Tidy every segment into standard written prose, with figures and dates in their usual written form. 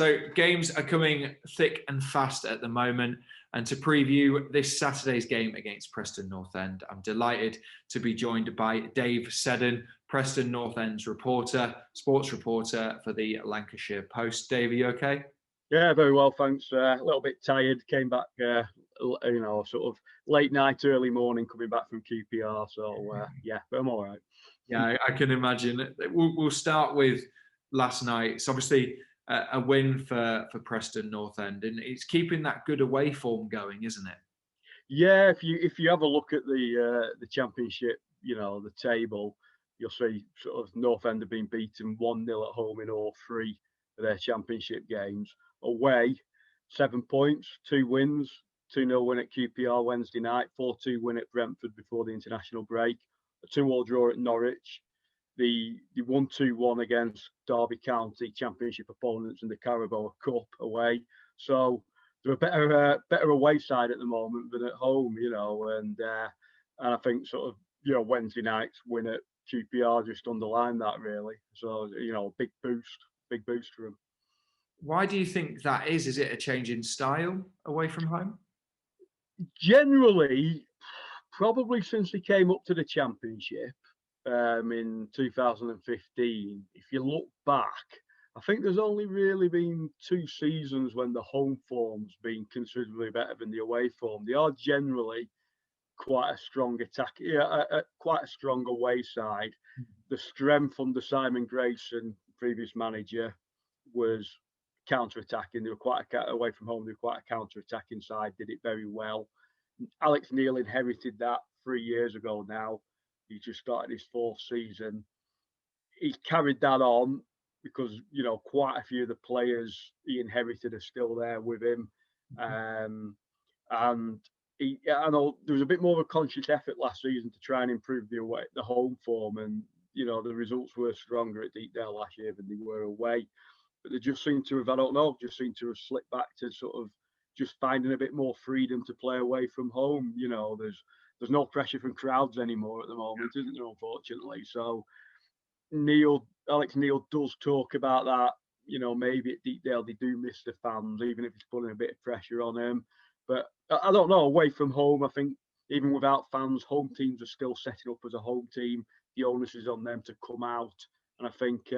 So games are coming thick and fast at the moment. And to preview this Saturday's game against Preston North End, I'm delighted to be joined by Dave Seddon, Preston North End's sports reporter for the Lancashire Post. Dave, are you okay? Yeah, very well, thanks. A little bit tired. Came back, sort of late night, early morning, coming back from QPR. So yeah, but I'm all right. Yeah, I can imagine. We'll start with last night. It's obviously a win for Preston North End, and it's keeping that good away form going, isn't it? Yeah, if you have a look at the championship, the table, you'll see sort of North End have been beaten 1-0 at home in all three of their championship games. Away, 7 points, 2 wins, 2-0 win at QPR Wednesday night, 4-2 win at Brentford before the international break, a 2-2 draw at Norwich, the 1-2-1 against Derby County championship opponents in the Carabao Cup away. So they're a better away side at the moment than at home, and I think sort of Wednesday night's win at QPR just underlined that really. So big boost for them. Why do you think that is? Is it a change in style away from home? Generally, probably since they came up to the championship in 2015. If you look back, I think there's only really been 2 seasons when the home form's been considerably better than the away form. They are generally quite a strong attack, quite a strong away side. The strength under Simon Grayson, previous manager, was counter-attacking. They were quite away from home. They were quite a counter-attacking side. Did it very well. Alex Neil inherited that 3 years ago. Now he just started his 4th season. He's carried that on because quite a few of the players he inherited are still there with him, and I know there was a bit more of a conscious effort last season to try and improve the home form, and the results were stronger at Deepdale last year than they were away. But they just seem to have, just seem to have slipped back to sort of just finding a bit more freedom to play away from home. There's no pressure from crowds anymore at the moment, isn't there, unfortunately? So Alex Neil does talk about that. Maybe at Deepdale they do miss the fans, even if it's putting a bit of pressure on them. But I don't know, away from home, I think even without fans, home teams are still setting up as a home team. The onus is on them to come out. And I think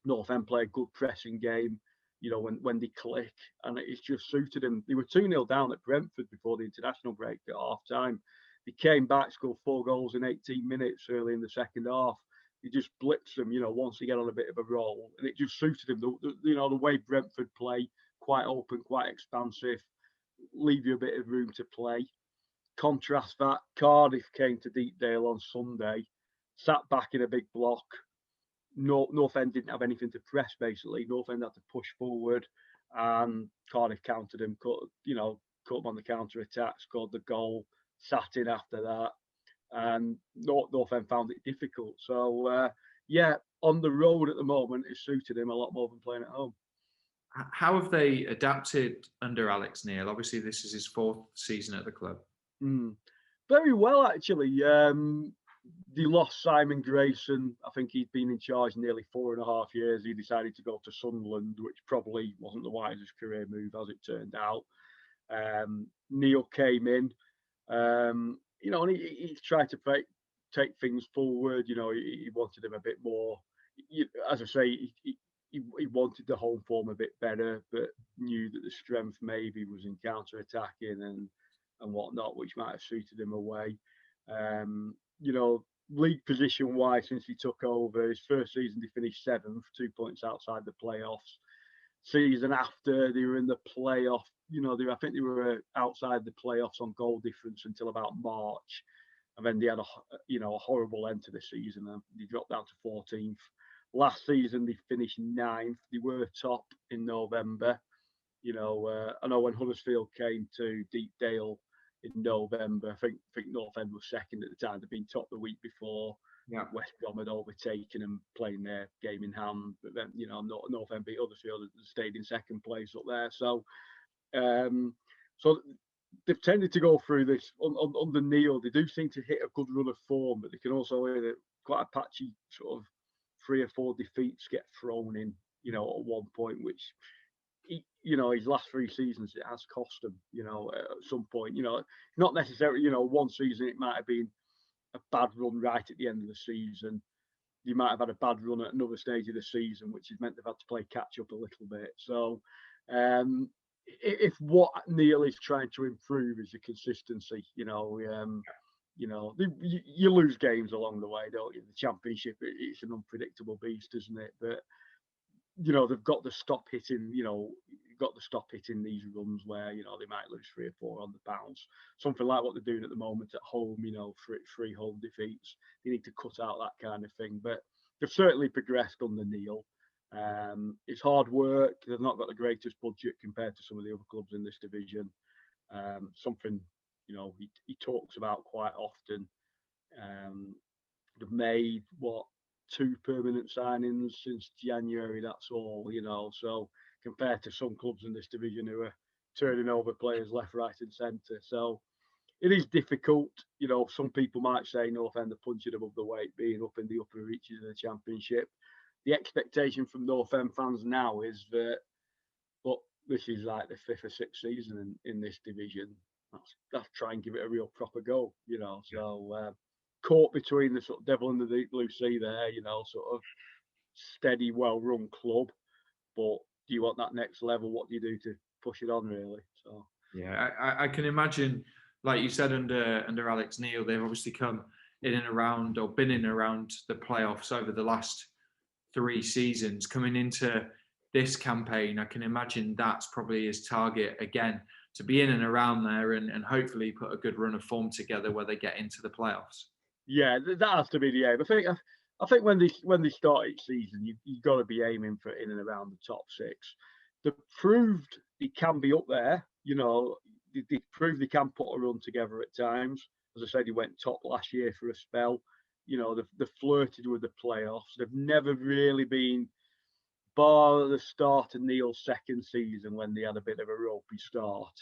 North End play a good pressing game, when they click, and it's just suited them. They were 2-0 down at Brentford before the international break at half time. They came back, scored 4 goals in 18 minutes early in the second half. They just blitzed them, once they get on a bit of a roll, and it just suited them. The way Brentford play, quite open, quite expansive, leave you a bit of room to play. Contrast that, Cardiff came to Deepdale on Sunday, sat back in a big block. North End didn't have anything to press, basically. North End had to push forward, and Cardiff countered him, caught him on the counter-attack, scored the goal, sat in after that, and North End found it difficult. So, on the road at the moment, it suited him a lot more than playing at home. How have they adapted under Alex Neil? Obviously, this is his 4th season at the club. Very well, actually. They lost Simon Grayson. I think he'd been in charge nearly 4.5 years. He decided to go to Sunderland, which probably wasn't the wisest career move, as it turned out. Neil came in, and he tried to take things forward. He wanted him a bit more. As I say, he wanted the home form a bit better, but knew that the strength maybe was in counter-attacking and whatnot, which might have suited him away. League position-wise, since he took over, his first season they finished 7th, 2 points outside the playoffs. Season after, they were in the playoff. I think they were outside the playoffs on goal difference until about March, and then they had a horrible end to the season, and they dropped down to 14th. Last season they finished 9th. They were top in November. I know when Huddersfield came to Deepdale in November, I think North End was second at the time. They'd been top the week before. Yeah. West Brom had overtaken them, playing their game in hand. But then, North End beat Huddersfield and stayed in second place up there. So, they've tended to go through this under Neil. They do seem to hit a good run of form, but they can also hit quite a patchy sort of 3 or 4 defeats get thrown in, at one point, which his last 3 seasons, it has cost him, at some point. Not necessarily, one season it might have been a bad run right at the end of the season. You might have had a bad run at another stage of the season, which has meant they've had to play catch up a little bit. So, if what Neil is trying to improve is the consistency, you lose games along the way, don't you? The Championship, it's an unpredictable beast, isn't it? But they've got to stop hitting. You've got to stop hitting these runs where they might lose 3 or 4 on the bounce. Something like what they're doing at the moment at home. 3 home defeats. They need to cut out that kind of thing. But they've certainly progressed under Neil. It's hard work. They've not got the greatest budget compared to some of the other clubs in this division. Something he talks about quite often. They've made 2 permanent signings since January. That's all, So compared to some clubs in this division who are turning over players left, right, and centre. So it is difficult. Some people might say North End are punching above the weight, being up in the upper reaches of the Championship. The expectation from North End fans now is that, but this is like the 5th or 6th season in this division. Let's try and give it a real proper go, So caught between the sort of devil and the deep blue sea there, sort of steady, well-run club. But do you want that next level? What do you do to push it on, really? So yeah, I can imagine, like you said, under Alex Neil, they've obviously come in and around, or been in and around the playoffs over the last 3 seasons. Coming into this campaign, I can imagine that's probably his target again, to be in and around there and hopefully put a good run of form together where they get into the playoffs. Yeah, that has to be the aim. I think when they start each season, you've got to be aiming for in and around the top 6. They've proved they can be up there. They proved they can put a run together at times. As I said, he went top last year for a spell. They've flirted with the playoffs. They've never really been, bar the start of Neil's second season when they had a bit of a ropey start.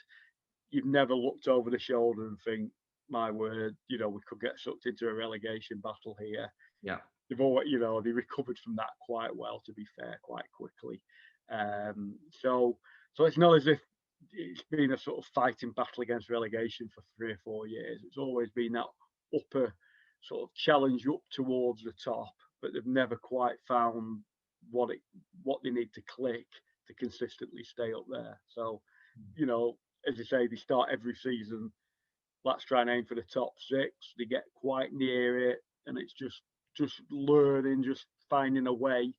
You've never looked over the shoulder and think, my word, we could get sucked into a relegation battle here. Yeah. They've always, they recovered from that quite well, to be fair, quite quickly. So it's not as if it's been a sort of fighting battle against relegation for 3 or 4 years. It's always been that upper sort of challenge up towards the top, but they've never quite found what they need to click to consistently stay up there. So, as you say, they start every season, let's try and aim for the top 6. They get quite near it, and it's just learning, just finding a way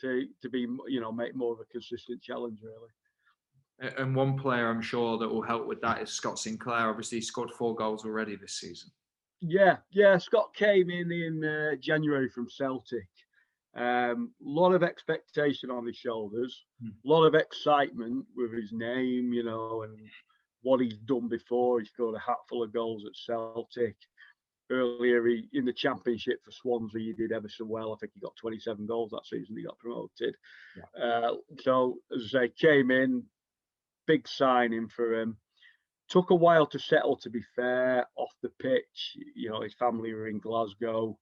to be, make more of a consistent challenge, really. And one player I'm sure that will help with that is Scott Sinclair. Obviously, he scored 4 goals already this season. Yeah. Scott came in January from Celtic. Lot of expectation on his shoulders, a lot of excitement with his name, and what he's done before. He scored a hatful of goals at Celtic. Earlier in the Championship for Swansea, he did ever so well. I think he got 27 goals that season. He got promoted. Yeah. So, as I say, came in, big signing for him. Took a while to settle, to be fair, off the pitch. His family were in Glasgow.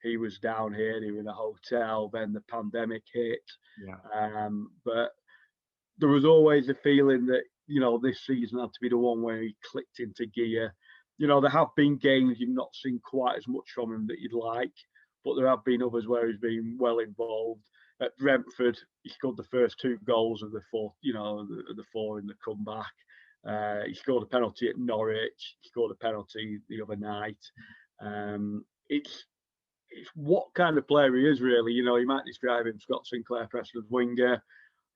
He was down here. They were in a hotel. Then the pandemic hit. Yeah. But there was always a feeling that, this season had to be the one where he clicked into gear. There have been games you've not seen quite as much from him that you'd like, but there have been others where he's been well involved. At Brentford, he scored the first 2 goals of the 4, the 4 in the comeback. He scored a penalty at Norwich. He scored a penalty the other night. It's what kind of player he is, really. You might describe him, Scott Sinclair, Preston's winger.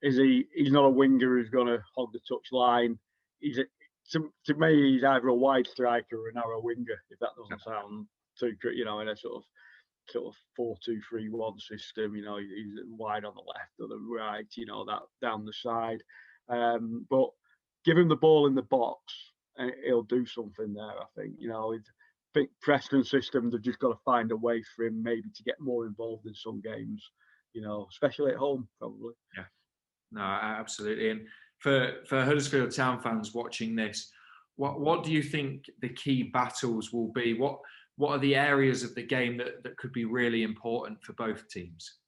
He's not a winger who's going to hog the touchline. To me, he's either a wide striker or a narrow winger, if that doesn't sound too, in a sort of 4-2-3-1 system. He's wide on the left or the right, that down the side. But give him the ball in the box, and he'll do something there, I think. I think Preston's system, they've just got to find a way for him maybe to get more involved in some games, especially at home, probably. Yeah. No, absolutely. And for Huddersfield Town fans watching this, what do you think the key battles will be? What are the areas of the game that could be really important for both teams?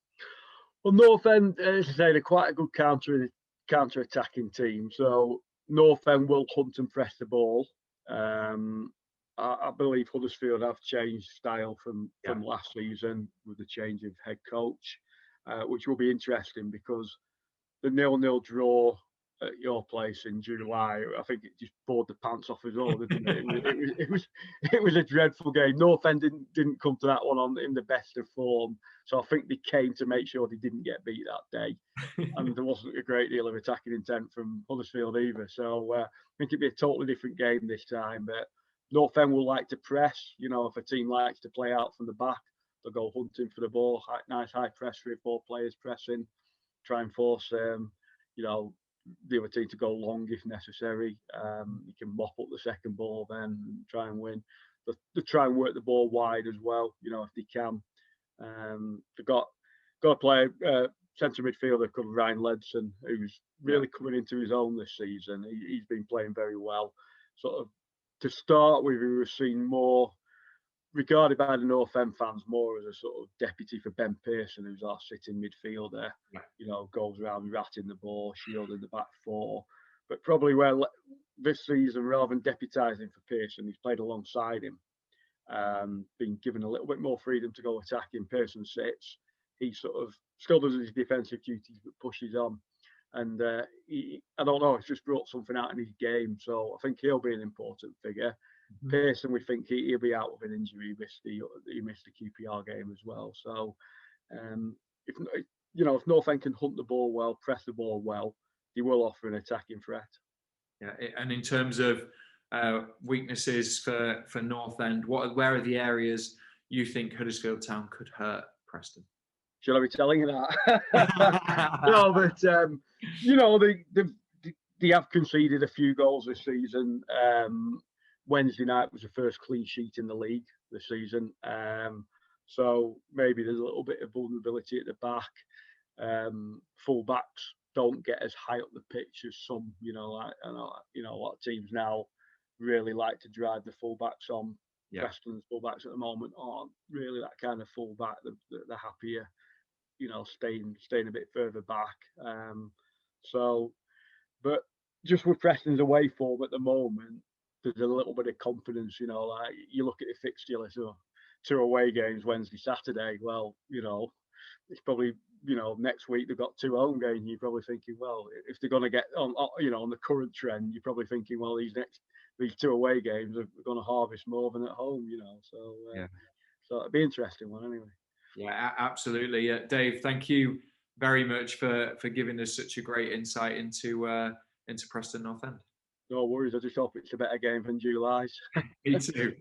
Well, North End, as I say, they're quite a good counter counter-attacking team. So North End will hunt and press the ball. I believe Huddersfield have changed style from last season with the change of head coach, which will be interesting because the 0-0 draw at your place in July, I think it just bored the pants off us all, didn't it? It was a dreadful game. North End didn't come to that one in the best of form, so I think they came to make sure they didn't get beat that day. And there wasn't a great deal of attacking intent from Huddersfield either. So I think it'd be a totally different game this time. But North End will like to press. You know, if a team likes to play out from the back, they'll go hunting for the ball. Nice high press, 3 or 4 players pressing, try and force you know, the other team to go long if necessary. You can mop up the second ball then and try and win. They try and work the ball wide as well, you know, if they can. They've got to play centre midfielder called Ryan Ledson, who's really coming into his own this season. He's been playing very well. Sort of to start with, he was seen more regarded by the North End fans more as a sort of deputy for Ben Pearson, who's our sitting midfielder. You know, goes around ratting the ball, shielding the back 4. But probably where this season, rather than deputising for Pearson, he's played alongside him. Been given a little bit more freedom to go attacking. Pearson sits. He sort of still does his defensive duties, but pushes on. And I don't know, it's just brought something out in his game. So I think he'll be an important figure. Pearson, we think he'll be out with an injury. He missed the QPR game as well. So, if North End can hunt the ball well, press the ball well, he will offer an attacking threat. Yeah, and in terms of weaknesses for North End, where are the areas you think Huddersfield Town could hurt Preston? Should I be telling you that? No, but you know, they have conceded a few goals this season. Wednesday night was the first clean sheet in the league this season. So maybe there's a little bit of vulnerability at the back. Full-backs don't get as high up the pitch as some, you know, like a lot of teams now really like to drive the full-backs on. Preston's full-backs at the moment aren't really that kind of full-back. They're happier, you know, staying a bit further back. But just with Preston's away form at the moment, there's a little bit of confidence, you know, like you look at the fixture list, 2 away games Wednesday, Saturday. Well, you know, it's probably, you know, next week they've got 2 home games. You're probably thinking, well, if they're going to get on, you know, on the current trend, you're probably thinking, well, these 2 away games are going to harvest more than at home, you know. So, so it'd be an interesting one anyway. Yeah, absolutely. Dave, thank you very much for giving us such a great insight into Preston North End. No worries. I just hope it's a better game than July's. Me too.